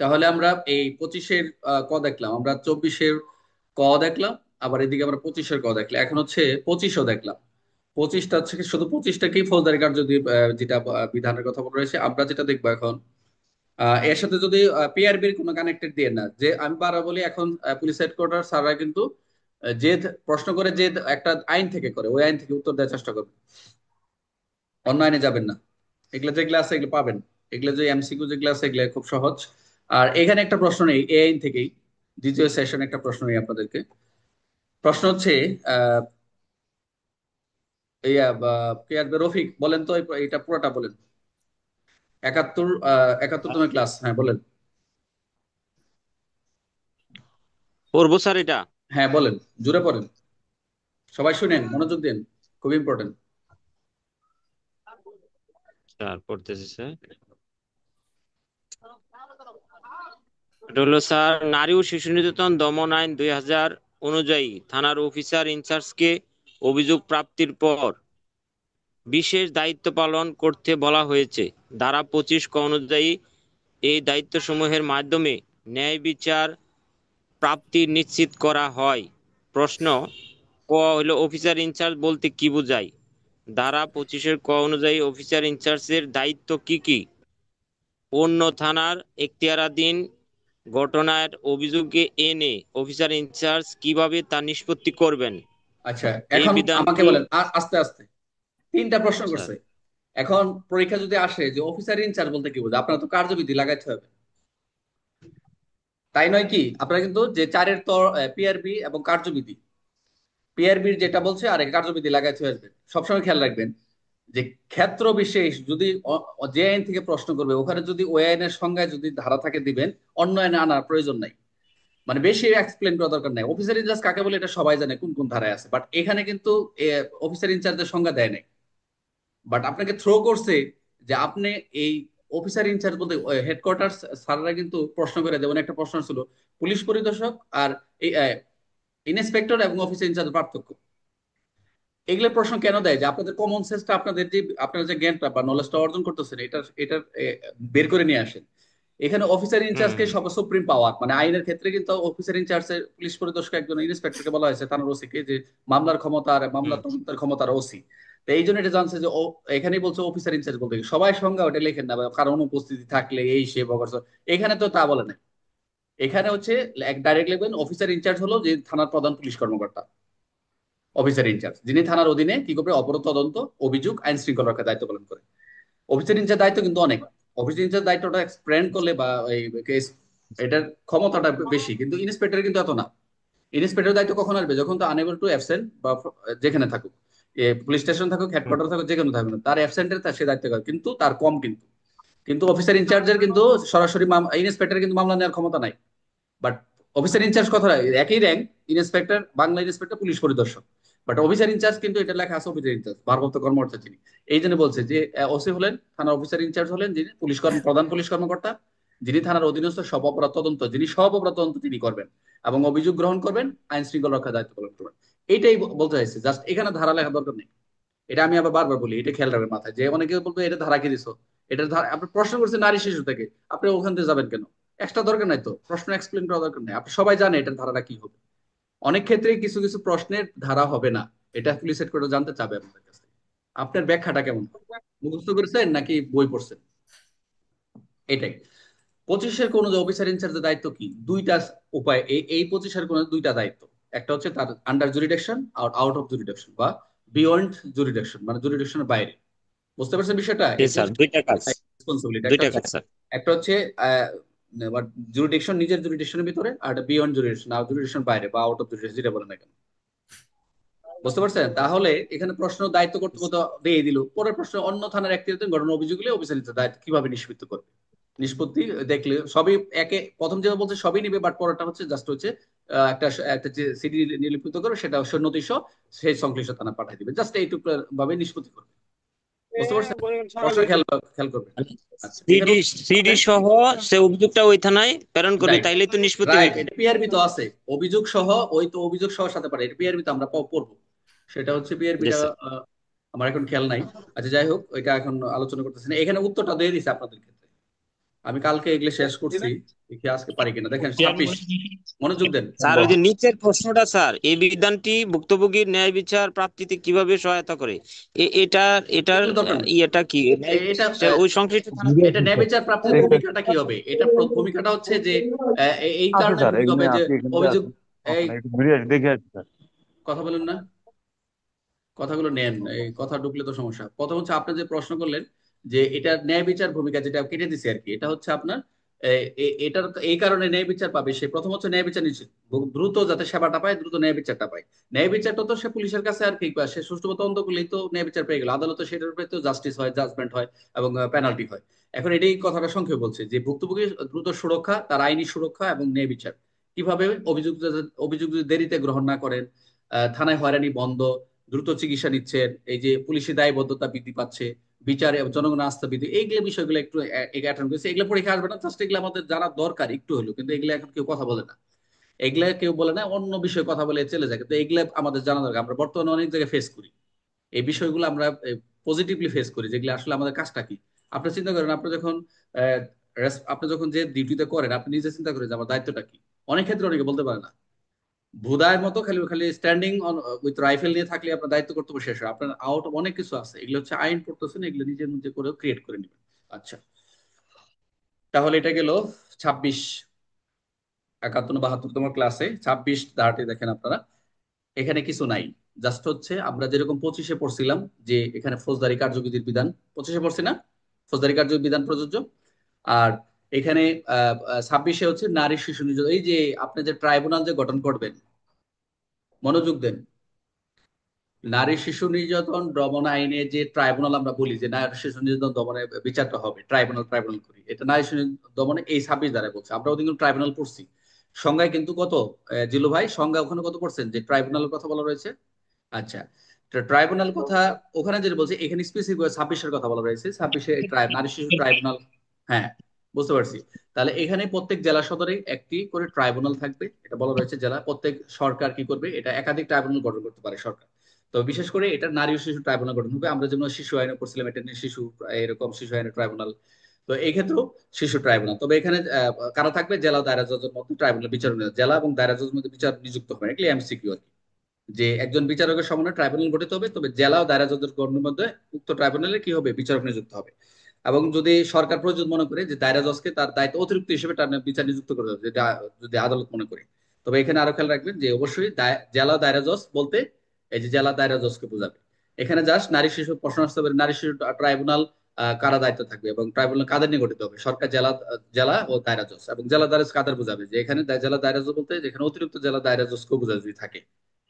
তাহলে আমরা এই 25-এর ক দেখলাম, আমরা 24-এর ক দেখলাম, আবার এদিকে আমরা 25-এর ক দেখলাম, এখন হচ্ছে 25ও দেখলাম। 25টা হচ্ছে কি, শুধু 25টাকেই ফৌজদারি কার্য যদি যেটা বিধানের কথা বলা রয়েছে, আমরা যেটা দেখবো এখন এর সাথে যদি পিআরবির কোনো কানেক্টেড দিয়ে না, যে আমি বারবার বলি এখন পুলিশ হেডকোয়ার্টার স্যাররা কিন্তু যে প্রশ্ন করে, যে একটা আইন থেকে করে, ওই আইন থেকে উত্তর দেওয়ার চেষ্টা করবে, অন্য আইনে যাবেন না। এগুলো যেগুলো আছে এগুলো পাবেন, এগুলো যে এমসিকিউ যেগুলো আছে এগুলো খুব সহজ। আর এখানে একটা প্রশ্ন নেই এই আইন থেকেই, দ্বিতীয় সেশনে একটা প্রশ্ন নেই আপনাদেরকে। প্রশ্ন হচ্ছে আহ ইয়া কে আসবে, রফিক বলেন তো এটা পুরোটা বলেন। 71তম ক্লাস, হ্যাঁ বলেন। পড়বো স্যার এটা? হ্যাঁ বলেন, জুড়ে পড়েন, সবাই শুনেন, মনোযোগ দিন, খুব ইম্পর্টেন্ট। স্যার পড়তেছি স্যার। এটা হলো স্যার, নারী ও শিশু নির্যাতন দমন আইন 2000 অনুযায়ী থানার অফিসার ইনচার্জকে অভিযোগ প্রাপ্তির পর বিশেষ দায়িত্ব পালন করতে বলা হয়েছে। ধারা 25 ক অনুযায়ী এই দায়িত্বসমূহের মাধ্যমে ন্যায় বিচার প্রাপ্তি নিশ্চিত করা হয়। প্রশ্ন, ক হলো অফিসার ইনচার্জ বলতে কি বোঝায়? ধারা 25-এর ক অনুযায়ী অফিসার ইনচার্জের দায়িত্ব কি কি? অন্য থানার এখতিয়ারাধীন ঘটনার অভিযোগে এনে অফিসার ইনচার্জ কিভাবে তা নিষ্পত্তি করবেন? আচ্ছা, এই এখন আমাকে বিধানটি। বলেন আস্তে আস্তে, তিনটা প্রশ্ন স্যার, করছে। এখন পরীক্ষা যদি আসে যে অফিসার ইনচার্জ বলতে কি বোঝে, আপনারা তো কার্যবিধি লাগাইতে হবে, তাই নয় কি? আপনারা কিন্তু যে চারের তর পিআরবি এবং কার্যবিধি, পিআরবির যেটা বলছে আর কার্যবিধি লাগাইতে আসবেন, সবসময় খেয়াল রাখবেন যে ক্ষেত্র বিশেষ যদি যে আইন থেকে প্রশ্ন করবে, ওখানে যদি ওই আইনের সংজ্ঞায় যদি ধারা থাকে দিবেন, অন্য আইনে আনার প্রয়োজন নাই। মানে বেশি এক্সপ্লেন করার দরকার নাই। অফিসার ইনচার্জ কাকে বলে এটা সবাই জানে, কোন কোন ধারায় আছে, বাট এখানে কিন্তু অফিসার ইনচার্জের সংজ্ঞা দেয় নাই। বাট আপনাকে থ্রো করছে যে আপনি এই অফিসার ইনচার্জ বলতে হেডকোয়ার্টার স্যাররা কিন্তু প্রশ্ন করে, যেমন একটা প্রশ্ন ছিল পুলিশ পরিদর্শক আর ইন্সপেক্টর এবং অফিসার ইনচার্জ পার্থক্য। এগুলো প্রশ্ন কেন দেয়? যে আপনাদের কমন সেন্সটা, আপনাদের যে আপনার যে জ্ঞানটা বা নলেজটা অর্জন করতেছেন, এটা এটা বের করে নিয়ে আসেন। এখানে অফিসার ইনচার্জকে হুম সব সুপ্রিম পাওয়ার, মানে আইনের ক্ষেত্রে কিন্তু অফিসার ইনচার্জের পুলিশ পরিদর্শক একজন ইন্সপেক্টরকে বলা হয়েছে, থানার ওসি কে, যে মামলার ক্ষমতা আর মামলার হুম তদন্তের ক্ষমতার ওসি। তো এই জন্য এটা জানছে যে ও এখানেই বলছে অফিসার ইনচার্জ বলতে কি, সবাই সংজ্ঞা ওটা লেখেন না, বা কারণ উপস্থিতি থাকলে এই সে বগর। এখানে তো তা বলে না। এখানে হচ্ছে এক ডাইরেক্ট লিখবেন অফিসার ইনচার্জ হলো যে থানার প্রধান পুলিশ কর্মকর্তা, অফিসার ইনচার্জ যিনি থানার অধীনে কি করবে, অপরাধ তদন্ত, অভিযোগ, আইন শৃঙ্খলা রক্ষার দায়িত্ব পালন করে। অফিসার ইনচার্জ দায়িত্ব কিন্তু অনেক। অফিসার ইনচার্জ দায়িত্বটা এক্সপ্লেন করলে বা এই কেস, এটার ক্ষমতাটা বেশি, কিন্তু ইন্সপেক্টর কিন্তু এত না। ইন্সপেক্টর দায়িত্ব কখন আসবে, যখন তো আনএবল টু অ্যাবসেন্ট বা যেখানে থাকুক, পুলিশ স্টেশন থাকুক, হুম। হেডকোয়ার্টার থাকুক, যেখানে থাকুক না, তার অ্যাবসেন্টের তার সে দায়িত্ব করে, কিন্তু তার কম কিন্তু। কিন্তু অফিসার ইনচার্জের কিন্তু সরাসরি ইন্সপেক্টর কিন্তু মামলা নেওয়ার ক্ষমতা নাই। বাট অফিসার ইনচার্জ কথা একই rank, inspector, Bangla inspector, police পরিদর্শক। বাট অফিসার ইনচার্জ কিন্তু এটা লেখা আছে অফিসার ইনচার্জ, ভারপ্রাপ্ত কর্মকর্তা যিনি। এই জন্য বলছে যে ওসি হলেন থানার অফিসার ইনচার্জ, হলেন যিনি প্রধান পুলিশ কর্মকর্তা, যিনি থানার অধীনস্থ সব অপরাধ তদন্ত, যিনি সব অপরাধ তদন্ত তিনি করবেন এবং অভিযোগ গ্রহণ করবেন, আইন শৃঙ্খলা রক্ষার দায়িত্ব পালন করবেন। এইটাই বলতে চাইছে, জাস্ট এখানে ধারা লেখা দরকার নেই। এটা আমি আবার বারবার বলি, এটা খেয়াল রাখবেন মাথায়, যে অনেকে বলবে এটা ধারা কি দিছো, এটা ধারা আপনি প্রশ্ন করছেন নারী শিশু থেকে, আপনি ওখান থেকে যাবেন কেন? এক্সট্রা দরকার নাই তো, প্রশ্ন এক্সপ্লেন করা দরকার নাই, আপনি সবাই জানে এটার ধারাটা কি হবে। অনেক ক্ষেত্রে কিছু কিছু প্রশ্নের ধারা হবে না, এটা পুলিশ সেট করে জানতে চাবে আপনাদের কাছে। আপনার ব্যাখ্যাটা কেমন, মুখস্থ করেছেন নাকি বই পড়ছেন? এটাই। 25-এর কোন অফিসার ইনচার্জের দায়িত্ব কি, দুইটা উপায়, এই 25-এর কোন দুইটা দায়িত্ব। একটা হচ্ছে তার আন্ডার জুরিডিকশন আর আউট অফ জুরিডিকশন, বা বিয়ন্ড জুরিডিকশন, মানে জুরিডিকশনের বাইরে। বুঝতে পারছেন বিষয়টা? জি এই স্যার, 25 দুইটা কাজ। রেসপন্সিবিলিটি, একটা দুইটা হচ্ছে কাজ স্যার। জুরিডিকশন, নিজের জুরিডিকশনের ভিতরে, আর একটা বিয়ন্ড জুরিডিকশন, আর জুরিডিকশন বাইরে বা আউট অফ জুরিডিকশন, যেটা বলেন না কেন। বুঝতে পারছেন? তাহলে এখানে প্রশ্ন দায়িত্ব কর্তৃপক্ষ দিয়ে দিল, পরের প্রশ্ন অন্য থানার একটি ঘটনা অভিযোগ হলে অফিসার দায়িত্ব কিভাবে নিষ্পত্তি করবে, নিষ্পত্তি দেখলে সবই একে, প্রথম যেটা বলছে সবই নিবে, বাট পরেরটা হচ্ছে জাস্ট হচ্ছে একটা একটা যে সিডি নিলিপিত করে সেটা সৈন্যদীশ সেই সংশ্লিষ্ট থানা পাঠিয়ে দিবে, জাস্ট এইটুকু ভাবে নিষ্পত্তি করবে। বুঝতে পারছেন? প্রশ্ন খেয়াল খেয়াল করবে। আচ্ছা, এখানে সিডি সিডি সহ সে অভিযোগটা ওই থানায় প্রেরণ করবে, রাইট, তাইলেই তো নিষ্পত্তি রাইট, হইবে। এটা পিআরবি তো আছে, অভিযোগ সহ, ওই তো অভিযোগ সহ সাথে পারে, এটা পিআরবি তো আমরা পড়বো। সেটা হচ্ছে জি পিআরবিটা স্যার। আমার এখন খেয়াল নাই। আচ্ছা যাই হোক, ওইটা এখন আলোচনা করতেছি না, এখানে উত্তরটা দিয়ে দিছে আপনাদের ক্ষেত্রে। আমি কালকে এগুলো শেষ করছি, দেখি আজকে পারি কিনা। দেখেন 26, মনোযোগ দেন। স্যার ওই যে নিচের প্রশ্নটা স্যার, এই বিধানটি ভুক্তভোগীর ন্যায় বিচার প্রাপ্তিতে কিভাবে সহায়তা করে? এটার এগুলো দরকার নেই। ইয়েটা কি এটা ওই সংশ্লিষ্ট এটা ন্যায় বিচার প্রাপ্তির ভূমিকাটা কি হবে? এটা ভূমিকাটা হচ্ছে যে এই আছে কারণে স্যার, ভূমিকা এগুলো হবে যে আছে, এখানে অভিযোগ। আছে। এই একটু ঘুরে আসি, দেখে আসি স্যার। কথা বলেন না, কথাগুলো নেন, এই কথা ঢুকলে তো সমস্যা। প্রথম হচ্ছে আপনি যে প্রশ্ন করলেন যে এটা ন্যায় বিচার ভূমিকা, যেটা কেটে দিছে আর কি, এটা হচ্ছে আপনার এটার এই কারণে ন্যায় বিচার পাবে সে, প্রথম হচ্ছে ন্যায় বিচার নিশ্চিত, দ্রুত যাতে সেবাটা পায়, দ্রুত ন্যায় বিচারটা পায়। ন্যায় বিচারটা তো সে পুলিশের কাছে আর কি পায়, সে সুষ্ঠু তদন্ত করলেই তো ন্যায় বিচার পেয়ে গেল, আদালতে সেটার উপরে তো জাস্টিস হয়, জাজমেন্ট হয় এবং পেনাল্টি হয়। এখন এটাই কথাটা সংক্ষেপে বলছে যে ভুক্তভোগী দ্রুত সুরক্ষা, তার আইনি সুরক্ষা এবং ন্যায় বিচার কিভাবে, অভিযুক্ত অভিযোগ যদি দেরিতে গ্রহণ না করেন, থানায় হয়রানি বন্ধ, দ্রুত চিকিৎসা নিচ্ছেন, এই যে পুলিশি দায়বদ্ধতা বৃদ্ধি পাচ্ছে, বিচারে জনগণের আস্থা বৃদ্ধি, এইগুলো বিষয়গুলো একটু অ্যাটেন্ড করেছে। এগুলো পরীক্ষা আসবে না, জাস্ট এগুলো আমাদের জানা দরকার একটু হলো, কিন্তু এগুলো এখন কেউ কথা বলে না। এগুলা কেউ বলে না, অন্য বিষয়ে কথা বলে চলে যায়, কিন্তু এগুলা আমাদের জানা দরকার। আমরা বর্তমানে অনেক জায়গায় ফেস করি এই বিষয়গুলো, আমরা পজিটিভলি ফেস করি, যেগুলো আসলে আমাদের কাজটা কি। আপনি চিন্তা করেন, আপনি যখন আহ, আপনি যখন যে ডিউটিতে করেন, আপনি নিজে চিন্তা করেন যে আমার দায়িত্বটা কি। অনেক ক্ষেত্রে অনেকে বলতে পারে না, ভুদায়ের মতো খালি খালি স্ট্যান্ডিং উইথ রাইফেল নিয়ে থাকলে আপনার দায়িত্ব কর্তব্য শেষ হয়। আপনার আউট অনেক কিছু আছে, এগুলো হচ্ছে আইন পড়তেছেন, এগুলো নিজের মধ্যে করে ক্রিয়েট করে নেবেন। আচ্ছা, তাহলে এটা গেল 26, 71 72তম ক্লাসে 26 ধারাটি দেখেন আপনারা। এখানে কিছু নাই, জাস্ট হচ্ছে আমরা যেরকম 25-এ পড়ছিলাম যে এখানে ফৌজদারি কার্যবিধির বিধান, 25-এ পড়ছি না, ফৌজদারি কার্যবিধির বিধান প্রযোজ্য। আর এখানে 26-এ হচ্ছে নারী শিশু নির্যাতন, এই যে আপনি যে ট্রাইব্যুনাল যে গঠন করবেন, মনোযোগ দেন, নারী শিশু নির্যাতন দমন আইনে যে ট্রাইব্যুনাল আমরা বলি যে নারী শিশু নির্যাতন দমনের বিচারটা হবে, ট্রাইব্যুনাল ট্রাইব্যুনাল করি, এটা নারী শিশু দমনে এই 26 দ্বারা বলছে। আমরা ওদিন ট্রাইব্যুনাল পড়ছি, সংজ্ঞায় কিন্তু কত, জিলু ভাই সংজ্ঞা ওখানে কত পড়ছেন যে ট্রাইব্যুনালের কথা বলা রয়েছে? আচ্ছা, ট্রাইব্যুনাল কথা ওখানে যেটা বলছে, এখানে স্পেসিফিক 26-এর কথা বলা রয়েছে, 26-এ নারী শিশু ট্রাইব্যুনাল। হ্যাঁ, বুঝতে পারছি। তাহলে এখানে প্রত্যেক জেলা সদরে একটি করে ট্রাইব্যুনাল থাকবে, এটা বলা রয়েছে। জেলা প্রত্যেক সরকার কি করবে, এটা একাধিক ট্রাইব্যুনাল গঠন করতে পারে সরকার। তো বিশেষ করে এটা নারী ও শিশু ট্রাইব্যুনাল গঠন হবে। আমরা যেমন শিশু আইনে পড়ছিলাম, এটা নিয়ে শিশু, এরকম শিশু আইনে ট্রাইব্যুনাল। তো এই ক্ষেত্রেও শিশু ট্রাইব্যুনাল, তবে এখানে কারা থাকবে, জেলা ও দায়রা জজের মধ্যে ট্রাইব্যুনাল বিচার, জেলা এবং দায়রা জজের মধ্যে বিচার নিযুক্ত হবে, এগুলি এমসিকিউ আর কি। যে একজন বিচারকের সমন্বয়ে ট্রাইব্যুনাল গঠিত হবে, তবে জেলা ও দায়রা জজের গণের মধ্যে উক্ত ট্রাইব্যুনালে কি হবে, বিচারক নিযুক্ত হবে। এবং যদি সরকার প্রয়োজন মনে করে যে দায়রা জজকে তার দায়িত্ব অতিরিক্ত হিসেবে তার বিচার নিযুক্ত করে দেবে, যেটা যদি আদালত মনে করে। তবে এখানে আরো খেয়াল রাখবেন যে অবশ্যই জেলা ও দায়রা জজ বলতে এই যে জেলা দায়রা জজকে বোঝাবে। এখানে জাস্ট নারী শিশু প্রশ্ন আসতে পারে, নারী শিশু ট্রাইব্যুনাল কারা দায়িত্ব থাকবে এবং ট্রাইব্যুনাল কাদের নিয়ে গঠিত হবে, সরকার, জেলা, জেলা ও দায়রা জজ। এবং জেলা দায়রা জজ কাদের বোঝাবে, যে এখানে জেলা দায়রা জজ বলতে যেখানে অতিরিক্ত জেলা দায়রা জজকেও বোঝাবে যদি থাকে।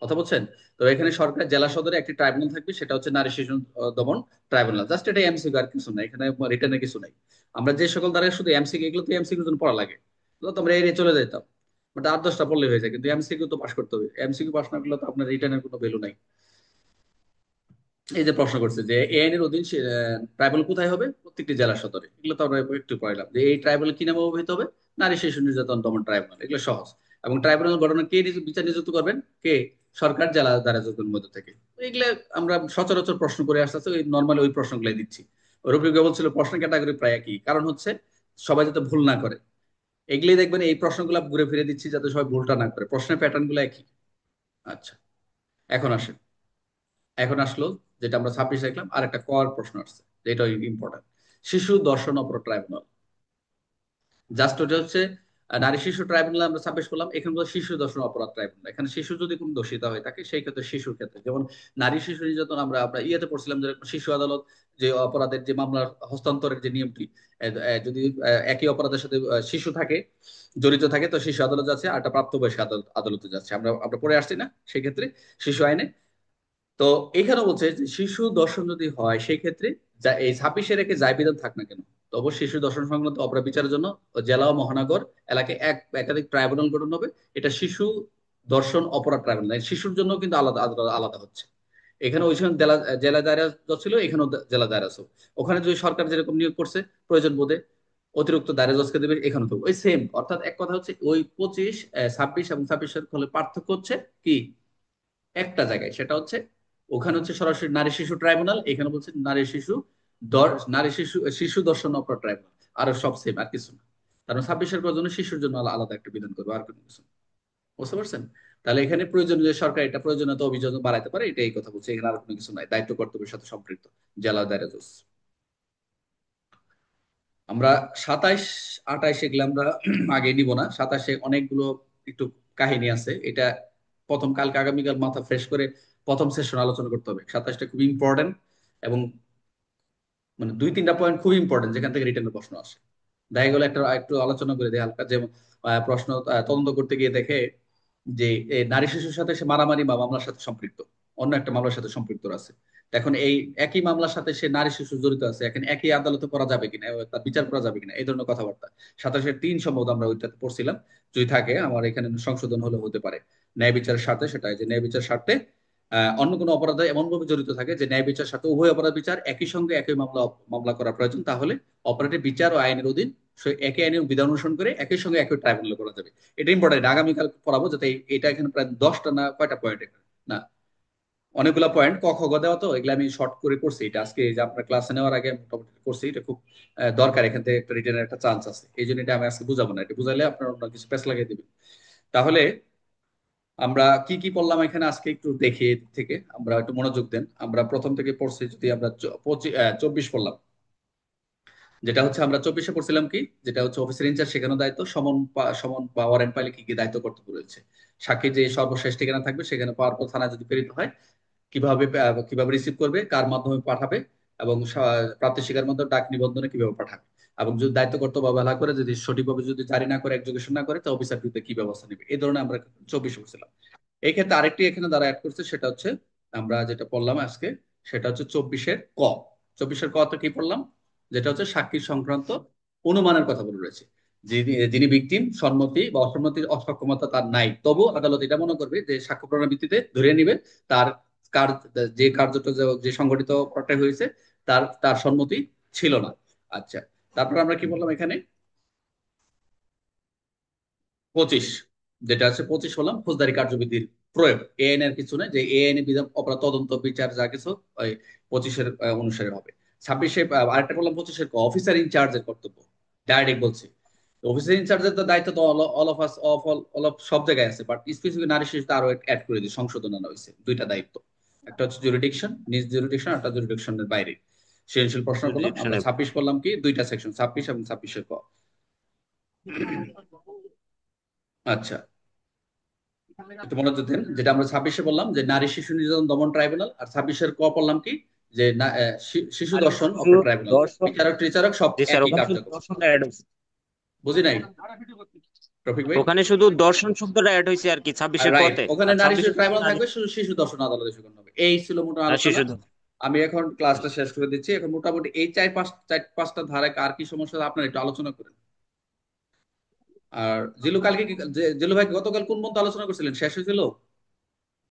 কথা বলছেন? তো এখানে সরকার জেলা সদরে একটি ট্রাইব্যুনাল থাকবে, সেটা হচ্ছে নারী শিশু দমন ট্রাইব্যুনাল। জাস্ট এটা এমসিকিউ, আর কিছু নাই এখানে, রিটার্নের কিছু নাই। আমরা যে সকল দ্বারা শুধু এমসিকিউ, এগুলো তো এমসিকিউ জন্য পড়া লাগে, এগুলো তো আমরা এড়িয়ে চলে যেতাম, বাট 8 10টা পড়লে হয়ে যায়। কিন্তু এমসিকিউ তো পাস করতে হবে, এমসিকিউ পাস না করলে তো আপনার রিটার্নের কোনো ভ্যালু নাই। এই যে প্রশ্ন করছে যে এই আইনের অধীন ট্রাইব্যুনাল কোথায় হবে, প্রত্যেকটি জেলা সদরে, এগুলো তো আমরা একটু পড়লাম যে এই ট্রাইব্যুনাল কি নামে অভিহিত হবে, নারী শিশু নির্যাতন দমন ট্রাইব্যুনাল, এগুলো সহজ। এবং ট্রাইব্যুনাল গঠনে কে বিচার নিযুক্ত করবেন, কে, সরকার, জেলা দায়রা জজের মধ্যে থেকে। তো এগুলো আমরা সচরাচর প্রশ্ন করে আসতে ওই নর্মালি ওই প্রশ্নগুলাই দিচ্ছি। রফিক বলছিল প্রশ্ন ক্যাটাগরি প্রায় একই, কারণ হচ্ছে সবাই যাতে ভুল না করে, এগুলি দেখবেন এই প্রশ্নগুলো ঘুরে ফিরে দিচ্ছি যাতে সবাই ভুলটা না করে, প্রশ্নের প্যাটার্ন গুলো একই। আচ্ছা, এখন আসেন, এখন আসলো যেটা আমরা 26 দেখলাম, আর একটা কর প্রশ্ন আসছে যেটা ইম্পর্টেন্ট, শিশু ধর্ষণ অপরাধ ট্রাইব্যুনাল। জাস্ট ওটা হচ্ছে নারী শিশু ট্রাইব্যুনাল আমরা 26 করলাম, এখানে বলে শিশু ধর্ষণ অপরাধ ট্রাইব্যুনাল। এখানে শিশু যদি কোনো দোষিতা হয়ে থাকে সেই ক্ষেত্রে, শিশুর ক্ষেত্রে যেমন নারী শিশু নির্যাতন আমরা আমরা ইয়েতে পড়ছিলাম যে শিশু আদালত যে অপরাধের যে মামলার হস্তান্তরের যে নিয়মটি, যদি একই অপরাধের সাথে শিশু থাকে, জড়িত থাকে, তো শিশু আদালত যাচ্ছে, আর একটা প্রাপ্তবয়স্ক আদালতে যাচ্ছে, আমরা আমরা পড়ে আসছি না সেই ক্ষেত্রে শিশু আইনে। তো এখানে বলছে যে শিশু দর্শন যদি হয় সেই ক্ষেত্রে এই 26-এ রেখে যাই বিধান থাক না কেন, তবে শিশু দর্শন সংক্রান্ত অপরাধ বিচারের জন্য জেলা ও মহানগর এলাকায় একাধিক ট্রাইব্যুনাল গঠন হবে। এটা শিশু দর্শন অপরাধ ট্রাইব্যুনাল, শিশুর জন্য কিন্তু আলাদা আলাদা আলাদা হচ্ছে। এখানে ওই সময় জেলা জেলা দায়রা জজ ছিল, এখানেও জেলা দায়রা জজ। ওখানে যদি সরকার যেরকম নিয়োগ করছে প্রয়োজন বোধে অতিরিক্ত দায়রা জজকে দেবে, এখানে তো ওই সেম। অর্থাৎ এক কথা হচ্ছে ওই 25, 26 এবং 26-এর ফলে পার্থক্য হচ্ছে কি, একটা জায়গায়, সেটা হচ্ছে ওখানে হচ্ছে সরাসরি নারী শিশু ট্রাইব্যুনাল, এখানে বলছে নারী শিশু শিশু দর্শন অপরাধ ট্রাইব্যুনাল। আর সব সেম, আর কিছু না। কারণ 26-এর জন্য শিশুর জন্য আলাদা একটা বিধান করবো, আর কোনো কিছু না। বুঝতে পারছেন? তাহলে এখানে প্রয়োজনীয় যে সরকার এটা প্রয়োজনীয়তা অভিযোজন বাড়াইতে পারে, এটা এই কথা বলছে, এখানে আর কোনো কিছু নাই। দায়িত্ব কর্তব্যের সাথে সম্পৃক্ত জেলা দায়রা জজ। আমরা 27-28 এগুলো আমরা আগে নিব না। 27-এ অনেকগুলো একটু কাহিনী আছে, এটা প্রথম কালকে আগামীকাল মাথা ফ্রেশ করে প্রথম সেশন আলোচনা করতে হবে। 27টা খুব ইম্পর্টেন্ট, এবং মানে 2-3টা পয়েন্ট খুব ইম্পর্টেন্ট যেখান থেকে রিটার্নের প্রশ্ন আসে। দেখা গেলো একটা একটু আলোচনা করে দেয় হালকা, যে প্রশ্ন তদন্ত করতে গিয়ে দেখে যে এই নারী শিশুর সাথে সে মারামারি বা মামলার সাথে সম্পৃক্ত, অন্য একটা মামলার সাথে সম্পৃক্ত আছে। তো এখন এই একই মামলার সাথে সে নারী শিশু জড়িত আছে, এখন একই আদালতে করা যাবে কিনা, তার বিচার করা যাবে কিনা, এই ধরনের কথাবার্তা। 27-3 সম্ভবত আমরা ওইটাতে পড়ছিলাম। যদি থাকে আমার এখানে সংশোধন হলে হতে পারে। ন্যায় বিচারের স্বার্থে, সেটা যে ন্যায় বিচার স্বার্থে অন্য কোনো অপরাধে এমন ভাবে জড়িত থাকে যে ন্যায় বিচার সাথে উভয় অপরাধ বিচার একই সঙ্গে একই মামলা মামলা করা প্রয়োজন, তাহলে অপরাধের বিচার ও আইনের অধীন একই আইনের বিধান অনুসরণ করে একই সঙ্গে একই ট্রাইব্যুনালে করা যাবে। এটা ইম্পর্টেন্ট, আগামীকাল পড়াবো, যাতে এটা এখানে প্রায় 10টা না কয়টা পয়েন্ট, না অনেকগুলো পয়েন্ট ক খ গ দেওয়া, তো এগুলো আমি শর্ট করে করছি। এটা আজকে এই যে আপনার ক্লাসে নেওয়ার আগে মোটামুটি করছি। এটা খুব দরকার, এখান থেকে একটা রিটার্নের একটা চান্স আছে, এই জন্য এটা আমি আজকে বুঝাবো না। এটা বুঝাইলে আপনার অন্য কিছু প্যাচ লাগিয়ে দিবেন। তাহলে আমরা কি কি পড়লাম এখানে আজকে একটু দেখি, এদিক থেকে আমরা একটু মনোযোগ দেন। আমরা প্রথম থেকে পড়ছি, যদি আমরা 24 পড়লাম, যেটা হচ্ছে আমরা 24-এ পড়ছিলাম কি, যেটা হচ্ছে অফিসার ইনচার্জ শেখানো দায়িত্ব, সমন বা ওয়ারেন্ট পাইলে কি কি দায়িত্ব কর্তব্য রয়েছে। সাক্ষী যে সর্বশেষ ঠিকানা থাকবে সেখানে পাওয়ার পর থানায় যদি প্রেরিত হয়, কিভাবে রিসিভ করবে, কার মাধ্যমে পাঠাবে, এবং প্রাপ্তি স্বীকার মাধ্যমে ডাক নিবন্ধনে কিভাবে পাঠাবে, এবং যদি দায়িত্ব কর্তব্য অবহেলা করে, যদি সঠিকভাবে যদি জারি না করে, এক্সিকিউশন না করে, তো অফিসার বিরুদ্ধে কি ব্যবস্থা নেবে। এই ধরনের আমরা 24 পড়ছিলাম। এই ক্ষেত্রে আরেকটি এখানে দ্বারা অ্যাড করছে, সেটা হচ্ছে আমরা যেটা পড়লাম আজকে, সেটা হচ্ছে 24-এর ক। 24-এর ক তো কি পড়লাম, যেটা হচ্ছে সাক্ষী সংক্রান্ত অনুমানের কথা বলে রয়েছে। যিনি ভিকটিম, সম্মতি বা অসম্মতির অসক্ষমতা তার নাই, তবু আদালত এটা মনে করবে যে সাক্ষ্য প্রমাণের ভিত্তিতে ধরে নিবে তার কার যে কার্যটা যে সংগঠিত অপরাধটা হয়েছে তার তার সম্মতি ছিল না। আচ্ছা, তারপর আমরা কি বললাম এখানে 25, যেটা আছে 25 হলাম ফৌজদারি কার্যবিধির প্রয়োগ। এ আইন এর কিছু না, যে এ আইনের বিধান অপরাধ তদন্ত বিচার যা কিছু ওই 25-এর অনুসারে হবে। 26-এ আরেকটা বললাম 25-এর অফিসার ইনচার্জের কর্তব্য, ডাইরেক্ট বলছি। অফিসার ইনচার্জের তো দায়িত্ব তো all of us all of সব জায়গায় আছে, বাট স্পেসিফিক নারী শিশুতে আরো অ্যাড করে দিই, সংশোধন আনা হয়েছে দুইটা দায়িত্ব। একটা হচ্ছে জুরিডিকশন, নিজ জুরিডিকশন, একটা জুরিডিকশনের বাইরে সৃজনশীল প্রশ্ন করলাম আমরা। জুডিকশনে 26 করলাম কি, দুইটা সেকশন, 26 এবং 26-এর ক। আচ্ছা, একটু মনোযোগ দেন। যেটা আমরা 26-এ বললাম যে নারী শিশু নির্যাতন দমন ট্রাইব্যুনাল, আর 26-এর ক পড়লাম কি, যে শিশু নারী দর্শন শিশু অপরাধ ট্রাইব্যুনাল। দর্শন। বিচারক টিচারক সব জি স্যার, একই ওখানে শুধু কার্যক্রম। দর্শনটা অ্যাড হয়েছে। বুঝি নাই রফিক ভাই? ওখানে শুধু দর্শন শব্দটা অ্যাড হয়েছে আর কি 26-এর রাইট, কতে। ওখানে আর নারী শিশু 26-এর কতে ট্রাইব্যুনাল নারী থাকবে, শুধু শিশু দর্শন আদালতে শুনানো হবে। এই ছিল মোটা আর আলোচনা। শিশু। আমি এখন ক্লাসটা শেষ করে দিচ্ছি। এখন মোটামুটি এই চার পাঁচটা ধারায় আর কি সমস্যা আপনারা একটু আলোচনা করেন। আর জিলু কালকে কি জিলু ভাই গতকাল কোন মন্ত্র আলোচনা করছিলেন, শেষ হয়েছিল?